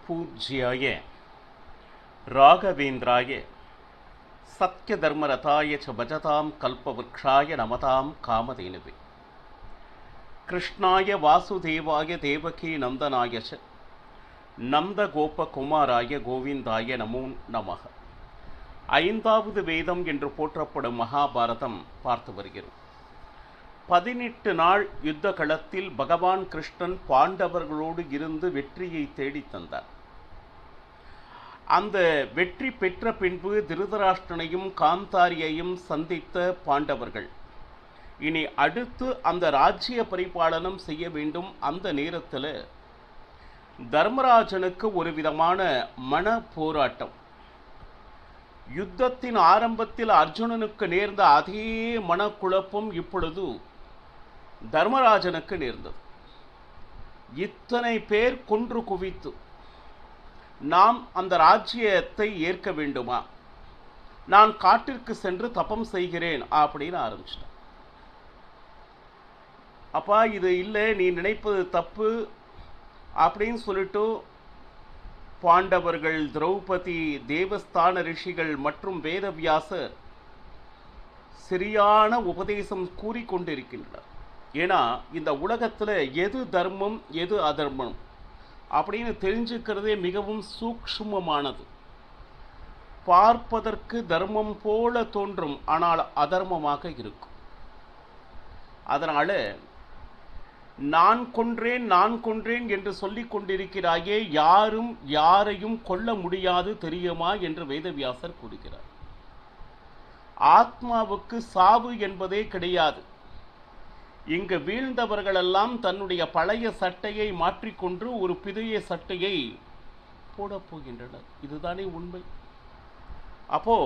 பூஜ்யாய ராகவேந்திராய சத்யதர்மரதாய ச பஜதாம் கல்பவ்ருக்ஷாய நமதாம் காமதேனுவே கிருஷ்ணாய வாசுதேவாய தேவகி நந்தனாய ச நந்தகோபகுமாராய கோவிந்தாய நமோ நமக. ஐந்தாவது வேதம் என்று போற்றப்படும் மகாபாரதம் பார்த்து வருகிறோம். 18 நாள் யுத்த களத்தில் பகவான் கிருஷ்ணன் பாண்டவர்களோடு இருந்து வெற்றியை தேடித் தந்தார். அந்த வெற்றி பெற்ற பின்பு திருதராஷ்டிரனையும் காந்தாரியையும் சந்தித்த பாண்டவர்கள் இனி அடுத்து அந்த ராஜ்ய பரிபாலனம் செய்ய வேண்டும். அந்த நேரத்தில் தர்மராஜனுக்கு ஒரு விதமான மன போராட்டம். யுத்தத்தின் ஆரம்பத்தில் அர்ஜுனனுக்கு நேர்ந்த அதே மனக்குழப்பம் இப்பொழுது தர்மராஜனுக்கு நேர்ந்தது. இத்தனை பேர் கொன்று குவித்து நாம் அந்த ராஜ்யத்தை ஏற்க வேண்டுமா? நான் காட்டிற்கு சென்று தபம் செய்கிறேன் அப்படின்னு ஆரம்பிச்சிட்டான். அப்பா இது இல்லை, நீ நினைப்பது தப்பு அப்படின்னு சொல்லிட்டு பாண்டவர்கள், திரௌபதி, தேவஸ்தான ரிஷிகள் மற்றும் வேதவியாசர் சரியான உபதேசம் கூறிக்கொண்டிருக்கின்றனர். ஏன்னா இந்த உலகத்தில் எது தர்மம் எது அதர்மம் அப்படின்னு தெரிஞ்சுக்கிறதே மிகவும் சூக்ஷ்மமானது. பார்ப்பதற்கு தர்மம் போல தோன்றும், ஆனால் அதர்மமாக இருக்கும். அதனால நான் கொன்றேன் என்று சொல்லிக் கொண்டிருக்கிறாயே, யாரும் யாரையும் கொல்ல முடியாது தெரியுமா என்று வேதவியாசர் கூறுகிறார். ஆத்மாவுக்கு சாவு என்பதே கிடையாது. இங்கு வீழ்ந்தவர்களெல்லாம் தன்னுடைய பழைய சட்டையை மாற்றிக்கொண்டு ஒரு புதிய சட்டையை போடப் போகின்றனர். இதுதானே உண்மை. அப்போ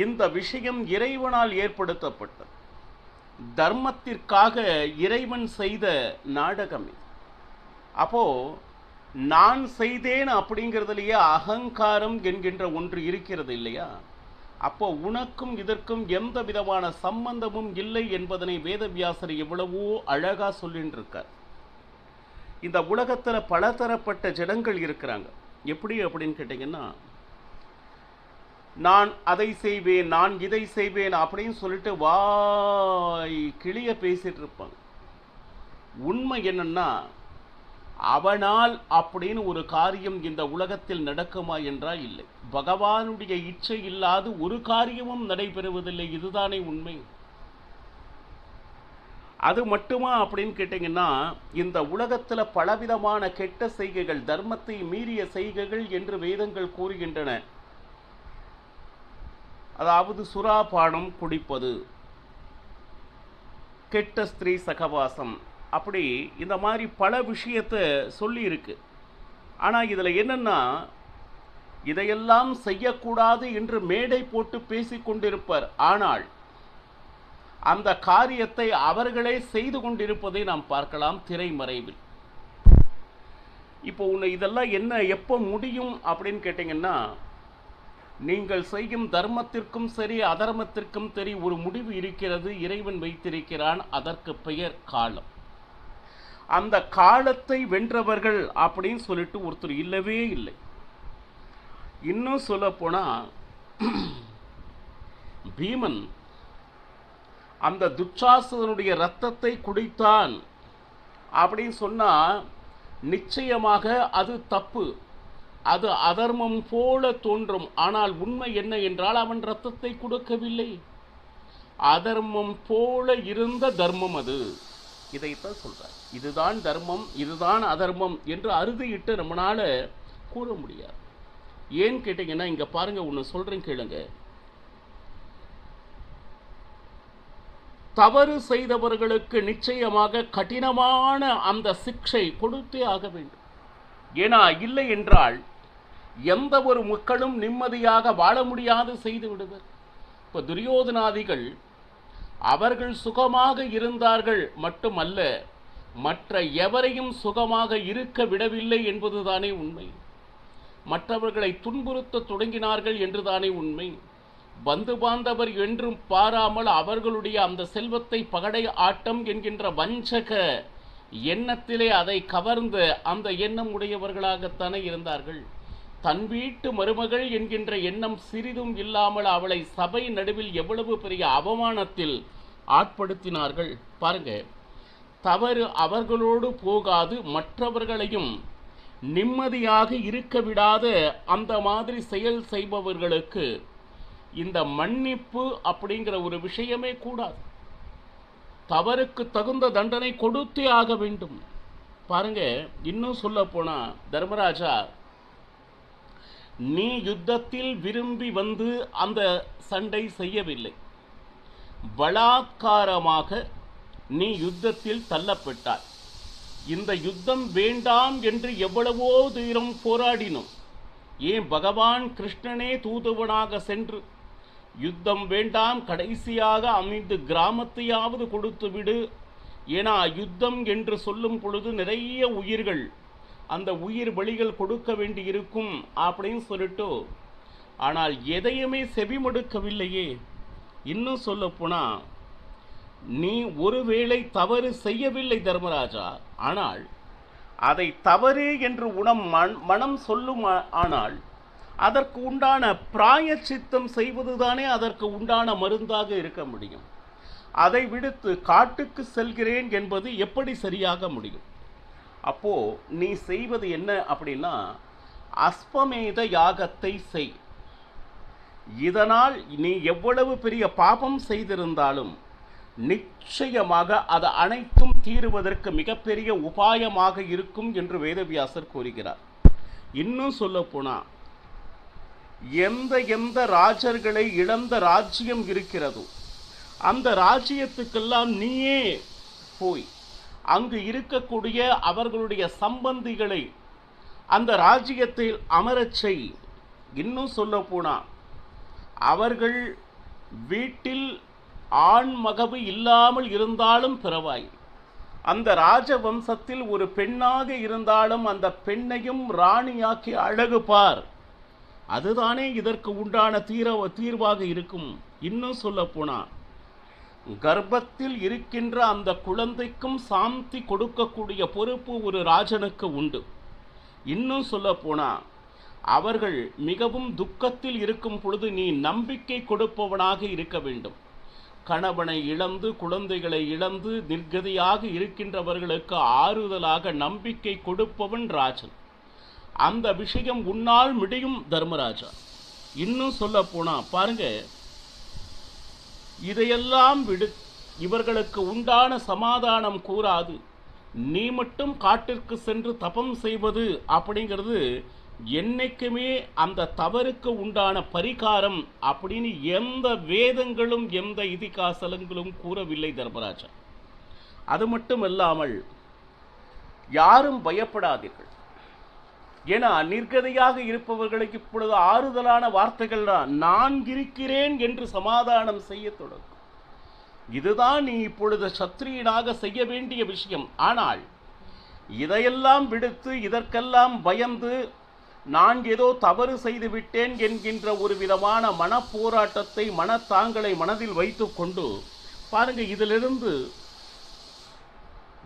இந்த விஷயம் இறைவனால் ஏற்படுத்தப்பட்டது. தர்மத்திற்காக இறைவன் செய்த நாடகம் இது. அப்போ நான் செய்தேன் அப்படிங்கிறதுலையே அகங்காரம் என்கின்ற ஒன்று இருக்கிறது இல்லையா? அப்போ உனக்கும் இதற்கும் எந்த விதமான சம்பந்தமும் இல்லை என்பதனை வேதவியாசர் எவ்வளவோ அழகா சொல்லிட்டு இருக்கார். இந்த உலகத்துல பலதரப்பட்ட ஜனங்கள் இருக்கிறாங்க. எப்படி அப்படின்னு கேட்டீங்கன்னா, நான் அதை செய்வேன், நான் இதை செய்வேன் அப்படின்னு சொல்லிட்டு வாய் கிளிய பேசிட்டு இருப்பாங்க. உண்மை என்னன்னா, அவனால் அப்படின்னு ஒரு காரியம் இந்த உலகத்தில் நடக்குமா என்றால் இல்லை. பகவானுடைய இச்சை இல்லாது ஒரு காரியமும் நடைபெறுவதில்லை. இதுதானே உண்மை. அது மட்டுமா அப்படின்னு கேட்டீங்கன்னா, இந்த உலகத்தில் பலவிதமான கெட்ட செய்கைகள், தர்மத்தை மீறிய செய்கைகள் என்று வேதங்கள் கூறுகின்றன. அதாவது சுறாபானம் குடிப்பது, கெட்ட ஸ்திரீ சகவாசம், அப்படி இந்த மாதிரி பல விஷயத்தை சொல்லி இருக்கு. ஆனால் இதில் என்னன்னா, இதையெல்லாம் செய்யக்கூடாது என்று மேடை போட்டு பேசிக்கொண்டிருப்பார். ஆனால் அந்த காரியத்தை அவர்களே செய்து கொண்டிருப்பதை நாம் பார்க்கலாம் திரைமறைவில். இப்போ உன்னை இதெல்லாம் என்ன எப்போ முடியும் அப்படின்னு கேட்டீங்கன்னா, நீங்கள் செய்யும் தர்மத்திற்கும் சரி அதர்மத்திற்கும் சரி ஒரு முடிவு இருக்கிறது, இறைவன் வைத்திருக்கிறான். அதற்கு பெயர் காலம். அந்த காலத்தை வென்றவர்கள் அப்படின்னு சொல்லிட்டு ஒருத்தர் இல்லவே இல்லை. இன்னும் சொல்ல போனா, பீமன் அந்த துச்சாசனுடைய ரத்தத்தை குடித்தான் அப்படின்னு சொன்னா நிச்சயமாக அது தப்பு, அது அதர்மம் போல தோன்றும். ஆனால் உண்மை என்ன என்றால், அவன் ரத்தத்தை கொடுக்கவில்லை. அதர்மம் போல இருந்த தர்மம் அது. இதைத்தான் சொல்றார். இதுதான் தர்மம், இதுதான் அதர்மம் என்று அறுதியிட்டு நம்மளால கூற முடியாது. ஏன் கேட்டீங்கன்னா, இங்க பாருங்க, ஒன்று சொல்றேன் கேளுங்க. தவறு செய்தவர்களுக்கு நிச்சயமாக கடினமான அந்த சிக்ஷை கொடுத்தே ஆக வேண்டும். ஏன்னா இல்லை என்றால் எந்த ஒரு மக்களும் நிம்மதியாக வாழ முடியாது செய்து விடுவர். இப்போ துரியோதனாதிகள் அவர்கள் சுகமாக இருந்தார்கள் மட்டுமல்ல, மற்ற எவரையும் சுகமாக இருக்க விடவில்லை என்பதுதானே உண்மை. மற்றவர்களை துன்புறுத்த தொடங்கினார்கள் என்றுதானே உண்மை. பந்து பாந்தவர் என்றும் பாராமல் அவர்களுடைய அந்த செல்வத்தை பகடை ஆட்டம் என்கின்ற வஞ்சக எண்ணத்திலே அதை கவர்ந்த அந்த எண்ணம் உடையவர்களாகத்தானே இருந்தார்கள். தன் வீட்டு மருமகள் என்கின்ற எண்ணம் சிறிதும் இல்லாமல் அவளை சபை நடுவில் எவ்வளவு பெரிய அவமானத்தில் ஆட்படுத்தினார்கள் பாருங்க. தவறு அவர்களோடு போகாது மற்றவர்களையும் நிம்மதியாக இருக்க விடாத அந்த மாதிரி செயல் செய்பவர்களுக்கு இந்த மன்னிப்பு அப்படிங்கிற ஒரு விஷயமே கூடாது. தவறுக்கு தகுந்த தண்டனை கொடுத்தே ஆக வேண்டும். பாருங்க, இன்னும் சொல்ல போனா தர்மராஜா, நீ யுத்தத்தில் விரும்பி வந்து அந்த சண்டை செய்யவில்லை, பலாத்காரமாக நீ யுத்தத்தில் தள்ளப்பட்டாய். இந்த யுத்தம் வேண்டாம் என்று எவ்வளவோ தூரம் போராடினோம். ஏன் பகவான் கிருஷ்ணனே தூதுவனாக சென்று யுத்தம் வேண்டாம், கடைசியாக அமைந்து கிராமத்தையாவது கொடுத்து விடு, ஏன்னா யுத்தம் என்று சொல்லும் பொழுது நிறைய உயிர்கள், அந்த உயிர் பலிகள் கொடுக்க வேண்டி இருக்கும் அப்படின்னு சொல்லிட்டு, ஆனால் எதையுமே செவிமடுக்கவில்லையே. இன்னும் சொல்ல போனா, நீ ஒருவேளை தவறு செய்யவில்லை தர்மராஜா, ஆனால் அதை தவறு என்று மனம் சொல்லும். ஆனால் அதற்கு உண்டான பிராயச்சித்தம் செய்வதுதானே அதற்கு உண்டான மருந்தாக இருக்க முடியும். அதை விடுத்து காட்டுக்கு செல்கிறேன் என்பது எப்படி சரியாக முடியும்? அப்போ நீ செய்வது என்ன அப்படின்னா, அஸ்வமேத யாகத்தை செய். இதனால் நீ எவ்வளவு பெரிய பாபம் செய்திருந்தாலும் நிச்சயமாக அது அனைத்தும் தீருவதற்கு மிகப்பெரிய உபாயமாக இருக்கும் என்று வேதவியாசர் கூறுகிறார். இன்னும் சொல்ல போனா, எந்த ராஜர்களை இழந்த ராஜ்யம் இருக்கிறதோ அந்த ராஜ்யத்துக்கெல்லாம் நீயே போய் அங்கு இருக்கக்கூடிய அவர்களுடைய சம்பந்திகளை அந்த ராஜ்யத்தில் அமரச் செய். இன்னும் சொல்ல போனா, அவர்கள் வீட்டில் ஆண் மகவு இல்லாமல் இருந்தாலும் பரவாய், அந்த ராஜவம்சத்தில் ஒரு பெண்ணாக இருந்தாலும் அந்த பெண்ணையும் ராணியாக்கி அழகு பார். அதுதானே இதற்கு உண்டான தீர்வாக இருக்கும். இன்னும் சொல்ல போனா, கர்ப்பத்தில் இருக்கின்ற அந்த குழந்தைக்கும் சாந்தி கொடுக்கக்கூடிய பொறுப்பு ஒரு ராஜனுக்கு உண்டு. இன்னும் சொல்ல போனா, அவர்கள் மிகவும் துக்கத்தில் இருக்கும் பொழுது நீ நம்பிக்கை கொடுப்பவனாக இருக்க வேண்டும். கணவனை இழந்து குழந்தைகளை இழந்து நிர்கதியாக இருக்கின்றவர்களுக்கு ஆறுதலாக நம்பிக்கை கொடுப்பவன் ராஜன். அந்த விஷயம் உன்னால் முடியும் தர்மராஜா. இன்னும் சொல்ல போனா பாருங்க, இதையெல்லாம் விடு, இவர்களுக்கு உண்டான சமாதானம் கூறாது நீ மட்டும் காட்டிற்கு சென்று தபம் செய்வது அப்படிங்கிறது என்னைக்குமே அந்த தவறுக்கு உண்டான பரிகாரம் அப்படின்னு எந்த வேதங்களும் எந்த இதிகாசலங்களும் கூறவில்லை தர்மராஜா. அது மட்டுமல்லாமல் யாரும் பயப்படாதீர்கள். ஏன்னா நிர்கதையாக இருப்பவர்களுக்கு இப்பொழுது ஆறுதலான வார்த்தைகள் தான், நான் இருக்கிறேன் என்று சமாதானம் செய்ய தொடங்கும். இதுதான் நீ இப்பொழுது சத்திரியனாக செய்ய வேண்டிய விஷயம். ஆனால் இதையெல்லாம் விடுத்து இதற்கெல்லாம் பயந்து நான் ஏதோ தவறு செய்து விட்டேன் என்கின்ற ஒரு விதமான மனப்போராட்டத்தை மனத்தாங்களை மனதில் வைத்து கொண்டு பாருங்க, இதிலிருந்து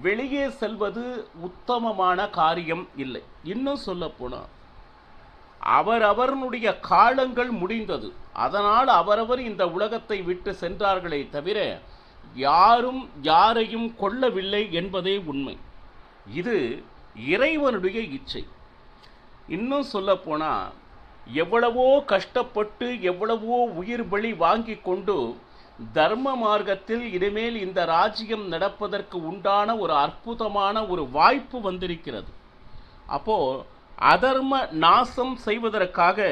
வெளியே செல்வது உத்தமமான காரியம் இல்லை. இன்னும் சொல்ல போனால் அவரவர்களுடைய காலங்கள் முடிந்தது, அதனால் அவரவர் இந்த உலகத்தை விட்டு சென்றார்களே தவிர யாரும் யாரையும் கொல்லவில்லை என்பதே உண்மை. இது இறைவனுடைய இச்சை. இன்னும் சொல்ல போனால் எவ்வளவோ கஷ்டப்பட்டு எவ்வளவோ உயிர் பலி வாங்கி கொண்டு தர்ம மார்க்கத்தில் இனிமேல் இந்த ராஜ்யம் நடப்பதற்கு உண்டான ஒரு அற்புதமான ஒரு வாய்ப்பு வந்திருக்கிறது. அப்போ அதர்ம நாசம் செய்வதற்காக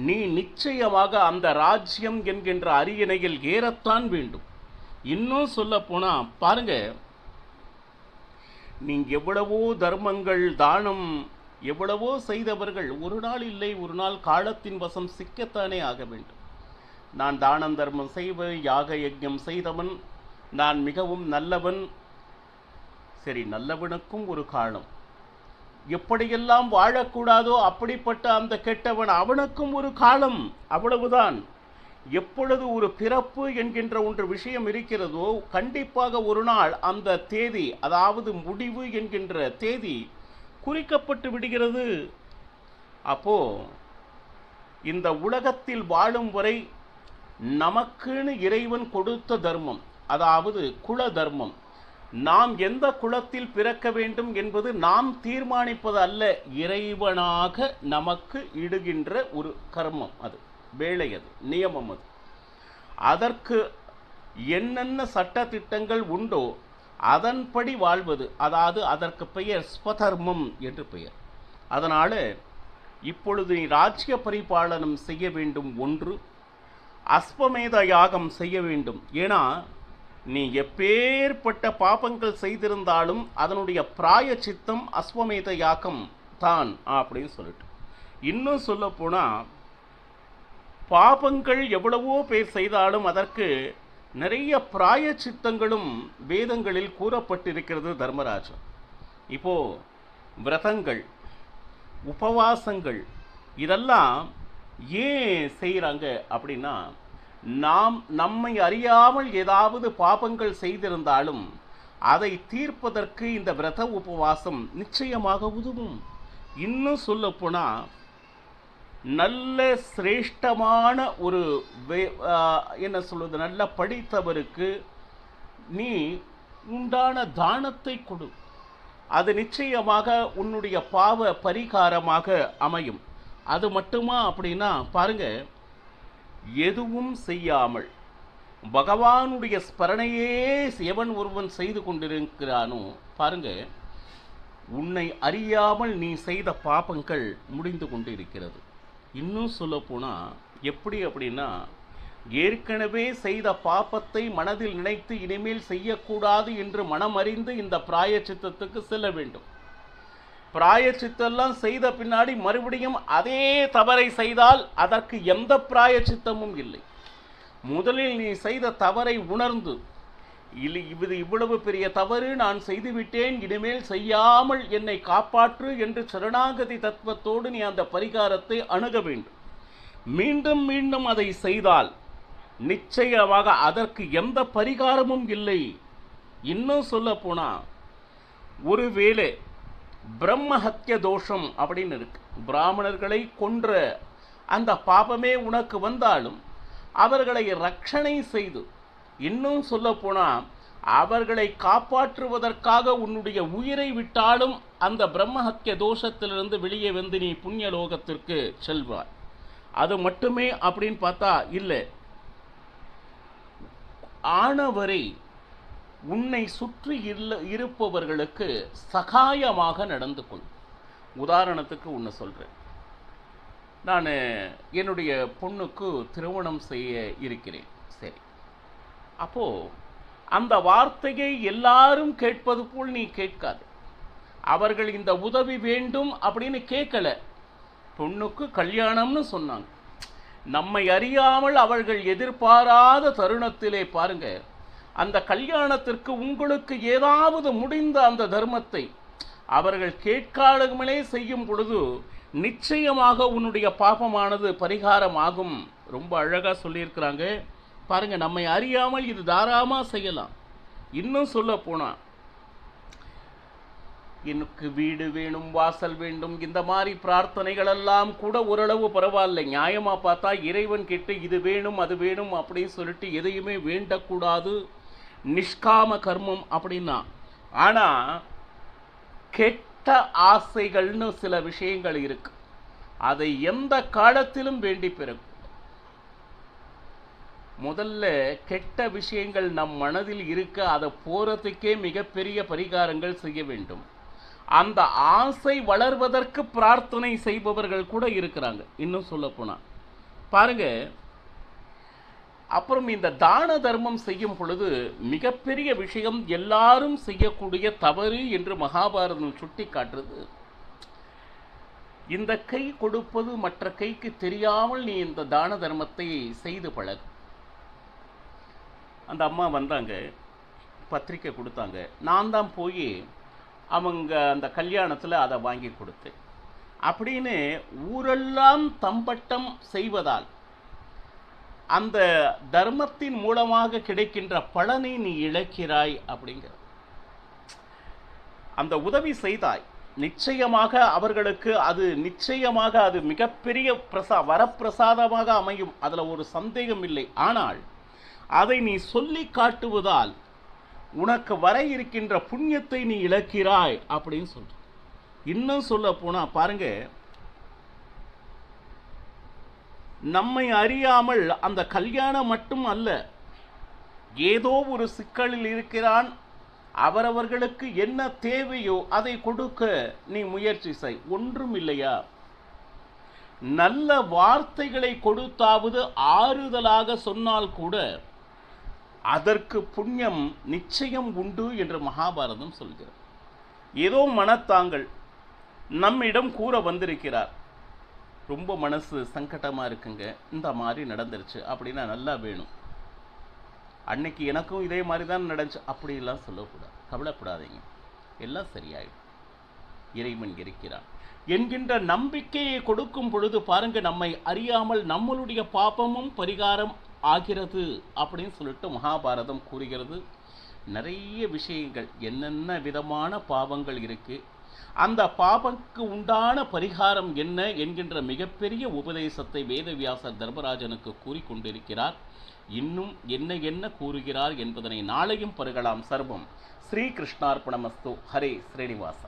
நீ நிச்சயமாக அந்த ராஜ்யம் என்கின்ற அரியணையில் ஏறத்தான் வேண்டும். இன்னும் சொல்ல போனா பாருங்க, நீங்க எவ்வளவோ தர்மங்கள் தானம் எவ்வளவோ செய்தவர்கள் ஒரு நாள் இல்லை ஒரு நாள் காலத்தின் வசம் சிக்கத்தானே ஆக வேண்டும். நான் தானம் தர்மம் செய்வன், யாக யஜ்ஞம் செய்தவன், நான் மிகவும் நல்லவன். சரி, நல்லவனுக்கும் ஒரு காலம், எப்படியெல்லாம் வாழக்கூடாதோ அப்படிப்பட்ட அந்த கெட்டவன் அவனுக்கும் ஒரு காலம், அவ்வளவுதான். எப்பொழுது ஒரு பிறப்பு என்கின்ற ஒன்று விஷயம் இருக்கிறதோ கண்டிப்பாக ஒரு நாள் அந்த தேதி, அதாவது முடிவு என்கின்ற தேதி குறிக்கப்பட்டு விடுகிறது. அப்போ இந்த உலகத்தில் வாழும் வரை நமக்குன்னு இறைவன் கொடுத்த தர்மம், அதாவது குல தர்மம், நாம் எந்த குலத்தில் பிறக்க வேண்டும் என்பது நாம் தீர்மானிப்பது அல்ல, இறைவனாக நமக்கு இடுகின்ற ஒரு கர்மம், அது வேலை, அது நியமம். அது அதற்கு என்னென்ன சட்ட திட்டங்கள் உண்டோ அதன்படி வாழ்வது, அதாவது அதற்கு பெயர் ஸ்வதர்மம் என்று பெயர். அதனால இப்பொழுது நீ ராஜ்ய பரிபாலனம் செய்ய வேண்டும், ஒன்று அஸ்வமேத யாகம் செய்ய வேண்டும். ஏன்னா நீ எப்பேற்பட்ட பாபங்கள் செய்திருந்தாலும் அதனுடைய பிராய சித்தம் அஸ்வமேத யாகம் தான் அப்படின்னு சொல்லிட்டு, இன்னும் சொல்ல போனா பாபங்கள் எவ்வளவோ பேர் செய்தாலும் அதற்கு நிறைய பிராய சித்தங்களும் வேதங்களில் கூறப்பட்டிருக்கிறது தர்மராஜா. இப்போ விரதங்கள், உபவாசங்கள் இதெல்லாம் ஏன் செய்கிறாங்க அப்படின்னா, நாம் நம்மை அறியாமல் ஏதாவது பாபங்கள் செய்திருந்தாலும் அதை தீர்ப்பதற்கு இந்த விரத உபவாசம் நிச்சயமாக உதவும். இன்னும் சொல்லப்போனால் நல்ல சிரேஷ்டமான ஒரு என்ன சொல்வது, நல்ல படித்தவருக்கு நீ உண்டான தானத்தை கொடு, அது நிச்சயமாக உன்னுடைய பாவ பரிகாரமாக அமையும். அது மட்டுமா அப்படின்னா பாருங்க, எதுவும் செய்யாமல் பகவானுடைய ஸ்மரணையே எவன் ஒருவன் செய்து கொண்டிருக்கிறானோ பாருங்க, உன்னை அறியாமல் நீ செய்த பாபங்கள் முடிந்து கொண்டு இருக்கிறது. இன்னும் சொல்ல போனால் எப்படி அப்படின்னா, ஏற்கனவே செய்த பாப்பத்தை மனதில் நினைத்து இனிமேல் செய்யக்கூடாது என்று மனமறிந்து இந்த பிராயச்சித்தத்துக்கு செல்ல வேண்டும். பிராயச்சித்தெல்லாம் செய்த பின்னாடி மறுபடியும் அதே தவறை செய்தால் அதற்கு எந்த பிராயச்சித்தமும் இல்லை. முதலில் நீ செய்த தவறை உணர்ந்து, இது இவ்வளவு பெரிய தவறு நான் செய்துவிட்டேன், இனிமேல் செய்யாமல் என்னை காப்பாற்று என்று சரணாகதி தத்துவத்தோடு நீ அந்த பரிகாரத்தை அணுக வேண்டும். மீண்டும் மீண்டும் அதை செய்தால் நிச்சயமாக அதற்கு எந்த பரிகாரமும் இல்லை. இன்னும் சொல்ல போனா, ஒருவேளை பிரம்மஹத்ய தோஷம் அப்படின்னு இருக்கு, பிராமணர்களை கொன்ற அந்த பாபமே உனக்கு வந்தாலும் அவர்களை ரட்சணை செய்து, இன்னும் சொல்ல போனால் அவர்களை காப்பாற்றுவதற்காக உன்னுடைய உயிரை விட்டாலும் அந்த பிரம்மஹத்ய தோஷத்திலிருந்து வெளியே வந்து நீ புண்ணிய லோகத்திற்கு செல்வார். அது மட்டுமே அப்படின்னு பார்த்தா இல்லை, ஆனவரை உன்னை சுற்றி இருப்பவர்களுக்கு சகாயமாக நடந்து கொள். உதாரணத்துக்கு ஒன்று சொல்கிறேன், நான் என்னுடைய பொண்ணுக்கு திருமணம் செய்ய இருக்கிறேன். சரி, அப்போது அந்த வார்த்தையை எல்லாரும் கேட்பது போல் நீ கேட்காது. அவர்கள் இந்த உதவி வேண்டும் அப்படின்னு கேட்கல, பொண்ணுக்கு கல்யாணம்னு சொன்னாங்க. நம்மை அறியாமல் அவர்கள் எதிர்பாராத தருணத்திலே பாருங்க, அந்த கல்யாணத்திற்கு உங்களுக்கு ஏதாவது முடிந்த அந்த தர்மத்தை அவர்கள் கேட்காமலே செய்யும் பொழுது நிச்சயமாக உன்னுடைய பாபமானது பரிகாரமாகும். ரொம்ப அழகாக சொல்லியிருக்கிறாங்க பாருங்க. நம்மை அறியாமல் இது தாராளமாக செய்யலாம். இன்னும் சொல்ல போனால், எனக்கு வீடு வேணும், வாசல் வேண்டும், இந்த மாதிரி பிரார்த்தனைகள் எல்லாம் கூட ஓரளவு பரவாயில்லை. நியாயமாக பார்த்தா இறைவன் கிட்ட இது வேணும் அது வேணும் அப்படின்னு சொல்லிட்டு எதையுமே வேண்டக்கூடாது, நிஷ்காம கர்மம் அப்படின்னா. ஆனால் கெட்ட ஆசைகள்னு சில விஷயங்கள் இருக்கு, அதை எந்த காலத்திலும் வேண்டி பிறக்கும். முதல்ல கெட்ட விஷயங்கள் நம் மனதில் இருக்க அதை போறதுக்கே மிகப்பெரிய பரிகாரங்கள் செய்ய வேண்டும். அந்த ஆசை வளர்வதற்கு பிரார்த்தனை செய்பவர்கள் கூட இருக்கிறாங்க. இன்னும் சொல்ல போனா பாருங்க, அப்புறம் இந்த தான தர்மம் செய்யும் பொழுது மிகப்பெரிய விஷயம், எல்லாரும் செய்யக்கூடிய தவறு என்று மகாபாரதம் சுட்டி காட்டுறது, இந்த கை கொடுப்பது மற்ற கைக்கு தெரியாமல் நீ இந்த தான தர்மத்தை செய்து பழகு. அந்த அம்மா வந்தாங்க, பத்திரிக்கை கொடுத்தாங்க, நான் தான் போய் அவங்க அந்த கல்யாணத்தில் அதை வாங்கி கொடுத்தேன் அப்படின்னு ஊரெல்லாம் தம்பட்டம் செய்வதால் அந்த தர்மத்தின் மூலமாக கிடைக்கின்ற பலனை நீ இழக்கிறாய் அப்படிங்கிற அந்த உதவி செய்தாய். நிச்சயமாக அவர்களுக்கு அது மிகப்பெரிய வரப்பிரசாதமாக அமையும், அதில் ஒரு சந்தேகம் இல்லை. ஆனால் அதை நீ சொல்லி காட்டுவதால் உனக்கு வர இருக்கின்ற புண்ணியத்தை நீ இழக்கிறாய் அப்படின்னு சொல்ற. இன்னும் சொல்ல போனா பாருங்க, நம்மை அறியாமல் அந்த கல்யாணம் மட்டும் அல்ல, ஏதோ ஒரு சிக்கலில் இருக்கிறான், அவரவர்களுக்கு என்ன தேவையோ அதை கொடுக்க நீ முயற்சி செய். ஒன்றும் இல்லையா, நல்ல வார்த்தைகளை கொடுத்தாவது ஆறுதலாக சொன்னால் கூட அதற்கு புண்ணியம் நிச்சயம் உண்டு என்று மகாபாரதம் சொல்கிறது. ஏதோ மனத்தாங்கள் நம்மிடம் கூற வந்திருக்கிறார், ரொம்ப மனசு சங்கடமாக இருக்குங்க, இந்த மாதிரி நடந்துருச்சு அப்படின்னா நல்லா வேணும், அன்னைக்கு எனக்கும் இதே மாதிரி தான் நடந்துச்சு அப்படிலாம் சொல்லக்கூடாது. கவலைப்படாதீங்க, எல்லாம் சரியாயிடும், இறைவன் இருக்கிறான் என்கின்ற நம்பிக்கையை கொடுக்கும் பொழுது பாருங்க, நம்மை அறியாமல் நம்மளுடைய பாபமும் பரிகாரம் ஆகிறது அப்படின்னு சொல்லிட்டு மகாபாரதம் கூறுகிறது. நிறைய விஷயங்கள், என்னென்ன விதமான பாவங்கள் இருக்கு, அந்த பாவக்கு உண்டான பரிகாரம் என்ன என்கின்ற மிகப்பெரிய உபதேசத்தை வேதவியாசர் தர்மராஜனுக்கு கூறிக்கொண்டிருக்கிறார். இன்னும் என்ன என்ன கூறுகிறார் என்பதனை நாளையும் பருகலாம். சர்வம் ஸ்ரீ கிருஷ்ணார்ப்பணமஸ்து. ஹரே ஸ்ரீனிவாச.